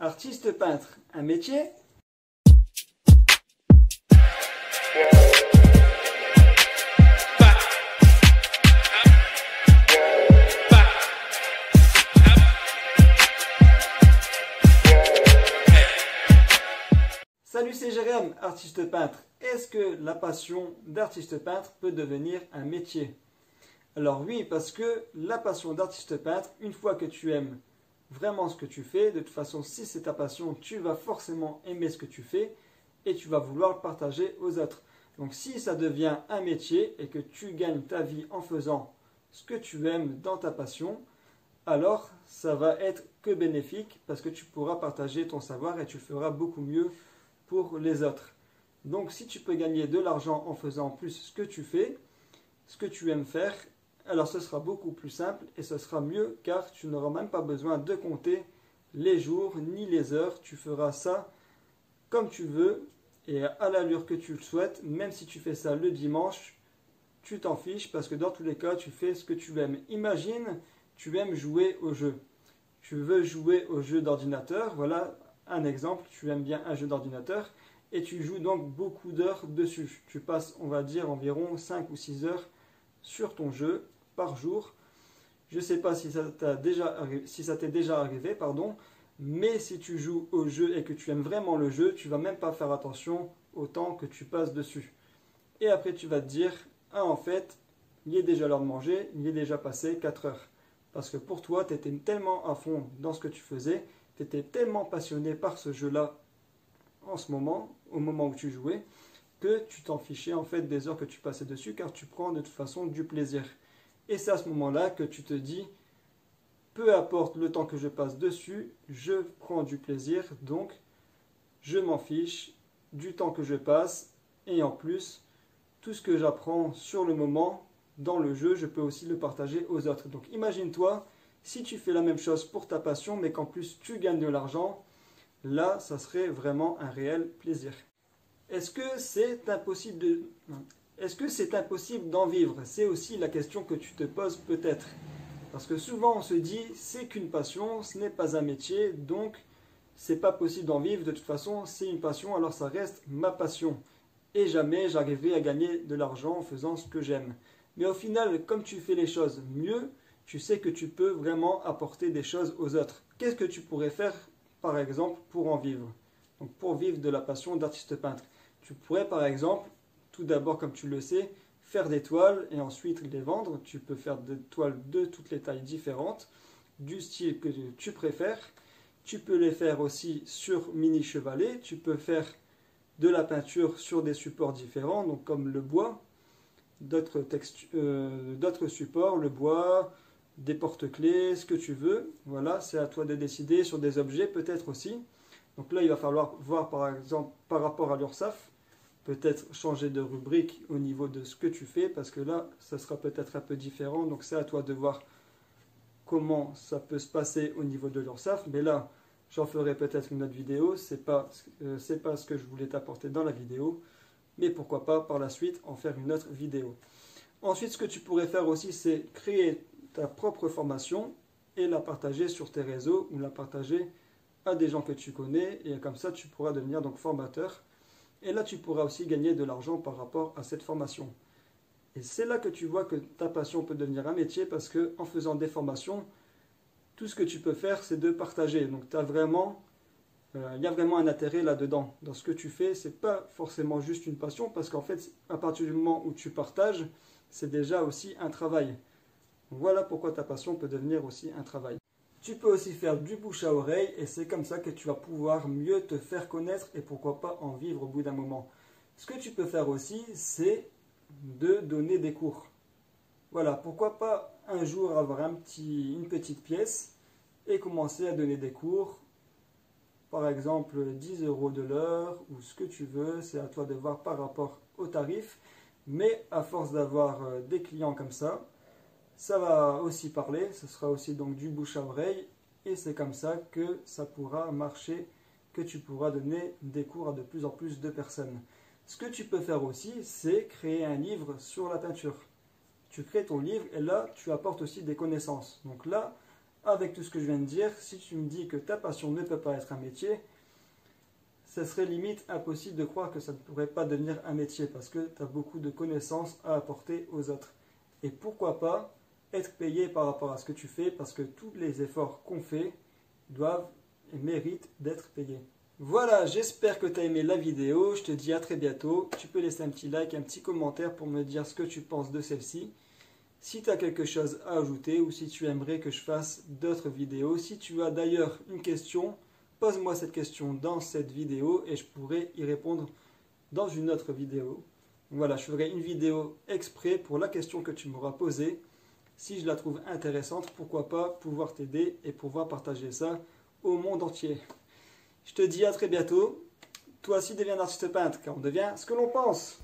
Artiste peintre, un métier? Salut, c'est Jérém, artiste peintre. Est-ce que la passion d'artiste peintre peut devenir un métier? Alors oui, parce que la passion d'artiste peintre, une fois que tu aimes vraiment ce que tu fais, de toute façon, si c'est ta passion, tu vas forcément aimer ce que tu fais et tu vas vouloir le partager aux autres. Donc si ça devient un métier et que tu gagnes ta vie en faisant ce que tu aimes dans ta passion, alors ça va être que bénéfique parce que tu pourras partager ton savoir et tu feras beaucoup mieux pour les autres. Donc si tu peux gagner de l'argent en faisant plus ce que tu fais, ce que tu aimes faire, alors ce sera beaucoup plus simple et ce sera mieux car tu n'auras même pas besoin de compter les jours ni les heures. Tu feras ça comme tu veux et à l'allure que tu le souhaites. Même si tu fais ça le dimanche, tu t'en fiches parce que dans tous les cas, tu fais ce que tu aimes. Imagine, tu aimes jouer au jeu. Tu veux jouer au jeu d'ordinateur. Voilà un exemple. Tu aimes bien un jeu d'ordinateur et tu joues donc beaucoup d'heures dessus. Tu passes, on va dire, environ 5 ou 6 heures sur ton jeu par jour. Je ne sais pas si ça t'est déjà arrivé, mais si tu joues au jeu et que tu aimes vraiment le jeu, tu ne vas même pas faire attention au temps que tu passes dessus. Et après tu vas te dire, ah en fait, il est déjà l'heure de manger, il est déjà passé 4 heures. Parce que pour toi, tu étais tellement à fond dans ce que tu faisais, tu étais tellement passionné par ce jeu-là en ce moment, au moment où tu jouais, que tu t'en fichais en fait des heures que tu passais dessus car tu prends de toute façon du plaisir. Et c'est à ce moment-là que tu te dis, peu importe le temps que je passe dessus, je prends du plaisir, donc je m'en fiche du temps que je passe et en plus, tout ce que j'apprends sur le moment dans le jeu, je peux aussi le partager aux autres. Donc imagine-toi, si tu fais la même chose pour ta passion mais qu'en plus tu gagnes de l'argent, là, ça serait vraiment un réel plaisir. Est-ce que c'est impossible d'en vivre? C'est aussi la question que tu te poses peut-être. Parce que souvent on se dit, c'est qu'une passion, ce n'est pas un métier, donc c'est pas possible d'en vivre. De toute façon, c'est une passion, alors ça reste ma passion. Et jamais j'arriverai à gagner de l'argent en faisant ce que j'aime. Mais au final, comme tu fais les choses mieux, tu sais que tu peux vraiment apporter des choses aux autres. Qu'est-ce que tu pourrais faire, par exemple, pour en vivre? Donc pour vivre de la passion d'artiste peintre. Tu pourrais par exemple, tout d'abord comme tu le sais, faire des toiles et ensuite les vendre. Tu peux faire des toiles de toutes les tailles différentes, du style que tu préfères. Tu peux les faire aussi sur mini chevalet. Tu peux faire de la peinture sur des supports différents, donc comme le bois, d'autres supports, le bois, des porte-clés, ce que tu veux. Voilà, c'est à toi de décider sur des objets peut-être aussi. Donc là, il va falloir voir par exemple par rapport à l'URSSAF, peut-être changer de rubrique au niveau de ce que tu fais, parce que là, ça sera peut-être un peu différent. Donc c'est à toi de voir comment ça peut se passer au niveau de l'URSSAF. Mais là, j'en ferai peut-être une autre vidéo. C'est pas ce que je voulais t'apporter dans la vidéo. Mais pourquoi pas par la suite en faire une autre vidéo. Ensuite, ce que tu pourrais faire aussi, c'est créer ta propre formation et la partager sur tes réseaux ou la partager à des gens que tu connais et comme ça tu pourras devenir donc formateur et là tu pourras aussi gagner de l'argent par rapport à cette formation. Et c'est là que tu vois que ta passion peut devenir un métier parce que en faisant des formations, tout ce que tu peux faire c'est de partager. Donc il y a vraiment un intérêt là-dedans. Dans ce que tu fais, c'est pas forcément juste une passion parce qu'en fait à partir du moment où tu partages, c'est déjà aussi un travail. Voilà pourquoi ta passion peut devenir aussi un travail. Tu peux aussi faire du bouche à oreille et c'est comme ça que tu vas pouvoir mieux te faire connaître et pourquoi pas en vivre au bout d'un moment. Ce que tu peux faire aussi, c'est de donner des cours. Voilà, pourquoi pas un jour avoir une petite pièce et commencer à donner des cours. Par exemple, 10 € de l'heure ou ce que tu veux, c'est à toi de voir par rapport au tarif. Mais à force d'avoir des clients comme ça va aussi parler, ce sera aussi donc du bouche à oreille et c'est comme ça que ça pourra marcher, que tu pourras donner des cours à de plus en plus de personnes. Ce que tu peux faire aussi, c'est créer un livre sur la peinture. Tu crées ton livre et là, tu apportes aussi des connaissances. Donc là, avec tout ce que je viens de dire, si tu me dis que ta passion ne peut pas être un métier, ça serait limite impossible de croire que ça ne pourrait pas devenir un métier parce que tu as beaucoup de connaissances à apporter aux autres. Et pourquoi pas être payé par rapport à ce que tu fais parce que tous les efforts qu'on fait doivent et méritent d'être payés. Voilà, j'espère que tu as aimé la vidéo. Je te dis à très bientôt. Tu peux laisser un petit like, un petit commentaire pour me dire ce que tu penses de celle-ci. Si tu as quelque chose à ajouter ou si tu aimerais que je fasse d'autres vidéos, si tu as d'ailleurs une question, pose-moi cette question dans cette vidéo et je pourrai y répondre dans une autre vidéo. Voilà, je ferai une vidéo exprès pour la question que tu m'auras posée. Si je la trouve intéressante, pourquoi pas pouvoir t'aider et pouvoir partager ça au monde entier. Je te dis à très bientôt. Toi aussi deviens un artiste peintre car on devient ce que l'on pense.